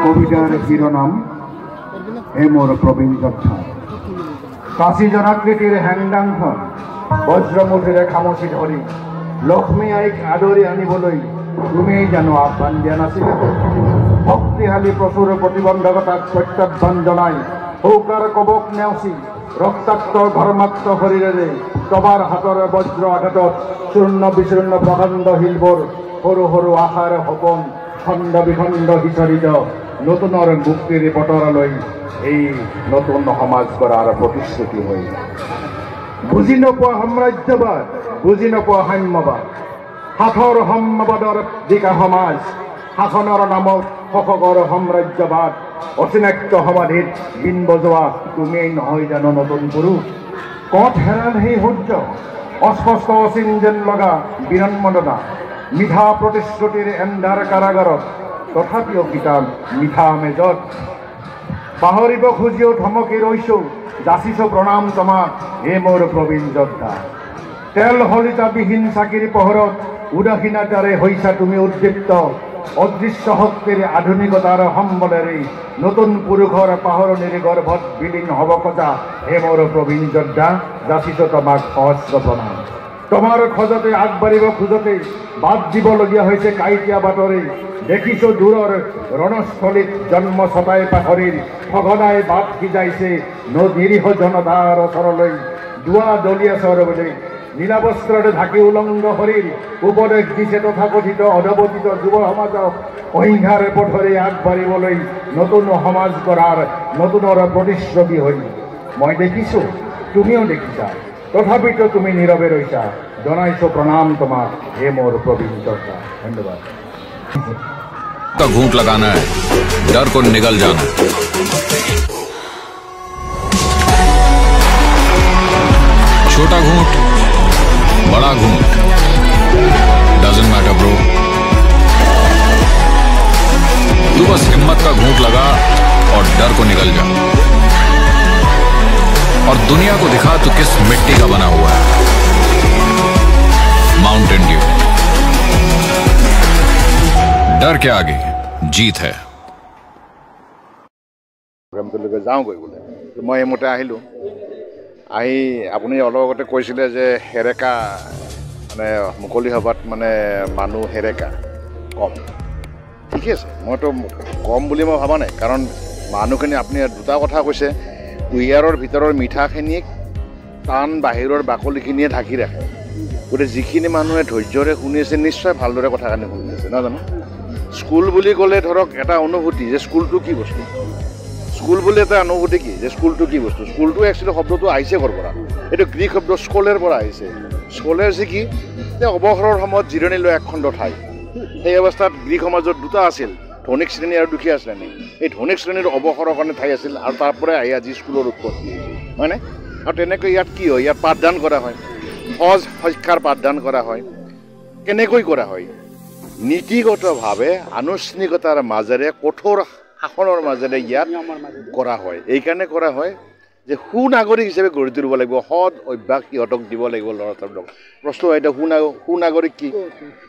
কবিতার শিরোনাম এ মোর প্রবীণ যোদ্ধা। কাশী জনাকৃতির হ্যাংডাংঘ বজ্রমূর্তিরে খামোশি ধরি লক্ষ্মী আইক আদরি আনিবলৈ তুমি যেন আহ্বান দিয়া নাছিলে। শক্তিশালী প্ৰচুৰ প্ৰতিবন্ধকতাক প্ৰত্যাহ্বান জনাই হৌকাৰ কবক নেওচি ৰক্তাক্ত ঘৰ্মাক্ত শৰীৰেৰে তবাৰ হাতৰে বজ্ৰ আঘাতত চূৰ্ণ বিচূৰ্ণ প্ৰকাণ্ড শিলবোৰ সৰু সৰু আশাৰ সপোন খণ্ড বিখণ্ড সিঁচৰিত নতুনৰ মুক্তিৰ বতৰালৈ এই নতুন সমাজ গঢ়াৰ প্ৰতিশ্ৰুতি হৈ বুজি নোপোৱা সাম্ৰাজ্যবাদ, বুজি নোপোৱা সাম্যবাদ, সাঠৰ সাম্যবাদৰ জিকা সমাজ, শাসনৰ নামত শোষকৰ সাম্ৰাজ্যবাদ, অচিনাক্য সমাধিত বিন বজোৱা তুমিয়েই নহয় জানো নতুন পুৰুষ। কত হেৰাল সেই সূৰ্য, অস্পষ্ট অচিন যেন লগা বিৰন্মদনা, মিঠা প্ৰতিশ্ৰুতিৰ এন্ধাৰ কাৰাগাৰত তথাপিও কিতাপ মিঠা মেজত। পাহৰিব খুজিও থমকি ৰৈছো, যাচিছো প্ৰণাম তোমাক হে মোৰ প্ৰবীণ যোদ্ধা। তেল হলিতাবিহীন চাকিৰ পোহৰত উদাসীনতাৰে হৈছা তুমি উদ্দীপ্ত, অদৃশ্য শক্তিৰ আধুনিকতাৰ সম্বলেৰে নতুন পুৰুষৰ পাহৰণিৰ গৰ্ভত বিলীন হ'ব খোজা হে মোৰ প্ৰবীণ যোদ্ধা। যাচিছো তোমাক সহস্ৰ প্ৰণাম। তোমাৰ খোজতে আগবাঢ়িব খোজতে বাদ দিবলগীয়া হৈছে কাইটীয়া বাটৰে। দেখিছো দূৰৰ ৰণস্থলীত জন্ম ছটাই পাখৰিৰ সঘনাই বাট সিজাইছে নিৰীহ জনতাৰ ওচৰলৈ। দুৱা দলিয়াছে বুলি নীলাবস্ত্ৰৰে ঢাকি উলংগ শৰীৰ উপদেশ দিছে তথাকথিত অধপতিত যুৱ সমাজক অহিংসাৰ পথৰে আগবাঢ়িবলৈ নতুন সমাজ গঢ়াৰ নতুনৰ প্ৰতিশ্ৰুতি হৈ। মই দেখিছো, তুমিও দেখিছা, তথাপিতো তুমি নীৰৱে ৰৈছা। জনাইছো প্ৰণাম তোমাক হে মোৰ প্ৰবীণ যোদ্ধা। ধন্যবাদ। का घूंट लगाना है, डर को निगल जाना। छोटा घूंट, बड़ा घूंट, डजंट मैटर ब्रो। तू बस हिम्मत का घूंट लगा और डर को निगल जा, और दुनिया को दिखा तू किस मिट्टी का बना हुआ है। माउंटेन ड्यू, डर के आगे जीत है। যাওঁগৈ বোলে মই এইমতে আহিলোঁ। আহি আপুনি অলপ আগতে কৈছিলে যে হেৰেকা মানে মুকলি সভাত মানে মানুহ হেৰেকা কম। ঠিকে আছে, মইতো কম বুলি মই ভবা নাই, কাৰণ মানুহখিনি আপুনি দুটা কথা কৈছে। কুঁহিয়াৰৰ ভিতৰৰ মিঠাখিনিক টান বাহিৰৰ বাকলিখিনিয়ে ঢাকি ৰাখে। গতিকে যিখিনি মানুহে ধৈৰ্যৰে শুনিছে নিশ্চয় ভালদৰে কথাখিনি শুনি আছে, নহয় জানো? স্কুল বুলি ক'লে ধৰক এটা অনুভূতি যে স্কুলটো কি বস্তু। স্কুল বুলি এটা অনুভূতি কি যে স্কুলটো কি বস্তু। স্কুলটো একচুৱেলি শব্দটো আহিছে ক'ৰ পৰা? এইটো গ্ৰীক শব্দ স্কলেৰ পৰা আহিছে। স্কলেৰ যে কি যে অৱসৰৰ সময়ত জিৰণি লৈ একখণ্ড ঠাই। সেই অৱস্থাত গ্ৰীক সমাজত দুটা আছিল, ধনিক শ্ৰেণী আৰু দুখীয়া শ্ৰেণী। এই ধনিক শ্ৰেণীৰ অৱসৰৰ কাৰণে ঠাই আছিল, আৰু তাৰ পৰাই আহি আজি স্কুলৰ উৎপত্তি হয়নে? আৰু তেনেকৈ ইয়াত কি হয়, ইয়াত পাঠদান কৰা হয়, সহজ শিক্ষাৰ পাঠদান কৰা হয়। কেনেকৈ কৰা হয়? নীতিগতভাৱে আনুষ্ঠানিকতাৰ মাজেৰে কঠোৰ শাসনৰ মাজেৰে ইয়াত কৰা হয়। এইকাৰণে কৰা হয় যে সুনাগৰিক হিচাপে গঢ়ি তুলিব লাগিব, সৎ অভ্যাস সিহঁতক দিব লাগিব ল'ৰা ছোৱালীক। প্ৰশ্ন হয় এতিয়া সুনাগৰিক কি?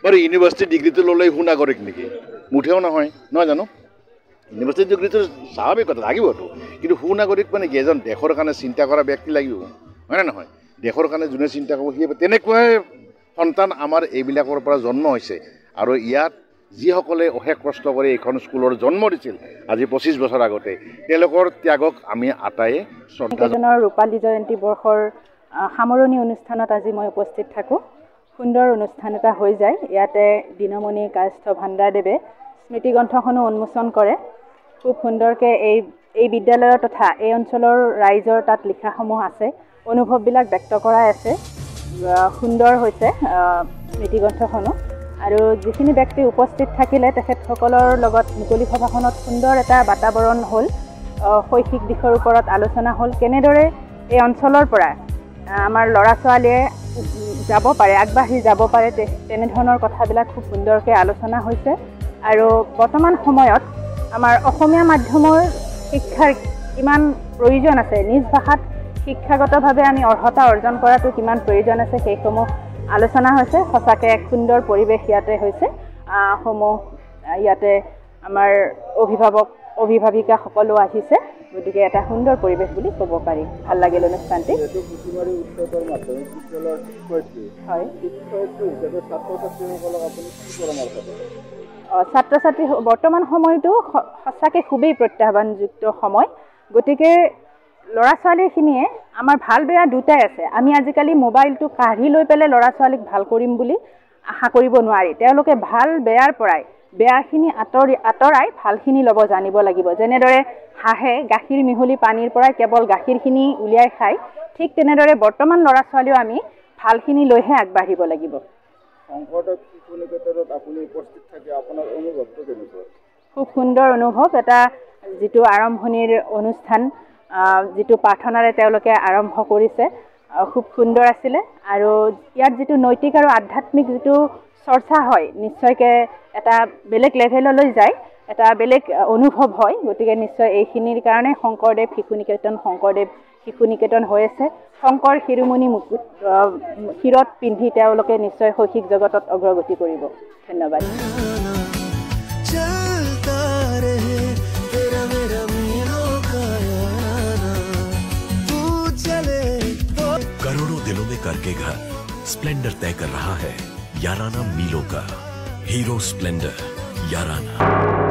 বাৰু ইউনিভাৰ্চিটি ডিগ্ৰীটো ল'লেই সুনাগৰিক নেকি? মুঠেও নহয়, নহয় জানো? ইউনিভাৰ্চিটি ডিগ্ৰীটো স্বাভাৱিক কথা, লাগিবতো, কিন্তু সুনাগৰিক মানে কি? এজন দেশৰ কাৰণে চিন্তা কৰা ব্যক্তি লাগিব, হয়নে নহয়? দেশৰ কাৰণে যোনে চিন্তা কৰিব সেই তেনেকুৱাই সন্তান আমাৰ এইবিলাকৰ পৰা জন্ম হৈছে। আৰু ইয়াত যিসকলে অশেষ কষ্ট কৰি এইখন স্কুলৰ জন্ম দিছিল আজি 25 বছৰ আগতে, তেওঁলোকৰ ত্যাগক আমি আটায়ে শ্ৰদ্ধা জনাওঁ। ৰূপালী জয়ন্তী বৰ্ষৰ সামৰণি অনুষ্ঠানত আজি মই উপস্থিত থাকোঁ। সুন্দৰ অনুষ্ঠান এটা হৈ যায়। ইয়াতে দিনমণি কায়স্থ ভাণ্ডাৰদেৱে স্মৃতিগ্ৰন্থখনো উন্মোচন কৰে। খুব সুন্দৰকৈ এই বিদ্যালয়ৰ তথা এই অঞ্চলৰ ৰাইজৰ তাত লিখাসমূহ আছে, অনুভৱবিলাক ব্যক্ত কৰাই আছে। সুন্দৰ হৈছে স্মৃতিগ্ৰন্থখনো। আৰু যিখিনি ব্যক্তি উপস্থিত থাকিলে তেখেতসকলৰ লগত মুকলি সভাখনত সুন্দৰ এটা বাতাবৰণ হ'ল। শৈক্ষিক দিশৰ ওপৰত আলোচনা হ'ল, কেনেদৰে এই অঞ্চলৰ পৰা আমাৰ ল'ৰা ছোৱালীয়ে যাব পাৰে, আগবাঢ়ি যাব পাৰে, তেনেধৰণৰ কথাবিলাক খুব সুন্দৰকৈ আলোচনা হৈছে। আৰু বৰ্তমান সময়ত আমাৰ অসমীয়া মাধ্যমৰ শিক্ষাৰ কিমান প্ৰয়োজন আছে, নিজ ভাষাত শিক্ষাগতভাৱে আমি অৰ্হতা অৰ্জন কৰাটো কিমান প্ৰয়োজন আছে, সেইসমূহ আলোচনা হৈছে সঁচাকৈ এক সুন্দৰ পৰিৱেশ ইয়াতে হৈছে ইয়াতে আমাৰ অভিভাৱিকা সকলো আহিছে গতিকে এটা সুন্দৰ পৰিৱেশ বুলি ক'ব পাৰি ভাল লাগিল অনুষ্ঠানটি হয় ছাত্ৰ ছাত্ৰী বৰ্তমান সময়টো সঁচাকৈ খুবেই প্ৰত্যাহ্বানযুক্ত সময় গতিকে ল'ৰা ছোৱালীখিনিয়ে আমাৰ ভাল বেয়া দুটাই আছে আমি আজিকালি মোবাইলটো কাঢ়ি লৈ পেলাই ল'ৰা ছোৱালীক ভাল কৰিম বুলি আশা কৰিব নোৱাৰি তেওঁলোকে ভাল বেয়াৰ পৰাই বেয়াখিনি আঁতৰাই ভালখিনি ল'ব জানিব লাগিব যেনেদৰে হাঁহে গাখীৰ মিহলি পানীৰ পৰাই কেৱল গাখীৰখিনি উলিয়াই খায় ঠিক তেনেদৰে বৰ্তমান ল'ৰা ছোৱালীও আমি ভালখিনি লৈহে আগবাঢ়িব লাগিব খুব সুন্দৰ অনুভৱ এটা যিটো আৰম্ভণিৰ অনুষ্ঠান যিটো প্ৰাৰ্থনাৰে তেওঁলোকে আৰম্ভ কৰিছে খুব সুন্দৰ আছিলে আৰু ইয়াত যিটো নৈতিক আৰু আধ্যাত্মিক যিটো চৰ্চা হয় নিশ্চয়কৈ এটা বেলেগ লেভেললৈ যায় এটা বেলেগ অনুভৱ হয় গতিকে নিশ্চয় এইখিনিৰ কাৰণে শংকৰদেৱ শিশু নিকেতন হৈ আছে শংকৰ শিৰোমণি মুকুট শিৰত পিন্ধি তেওঁলোকে নিশ্চয় শৈক্ষিক জগতত অগ্ৰগতি কৰিব ধন্যবাদ करोड़ों दिलों में करके घर स्प्लेंडर तय कर रहा है याराना मीलों का हीरो स्प्लेंडर याराना।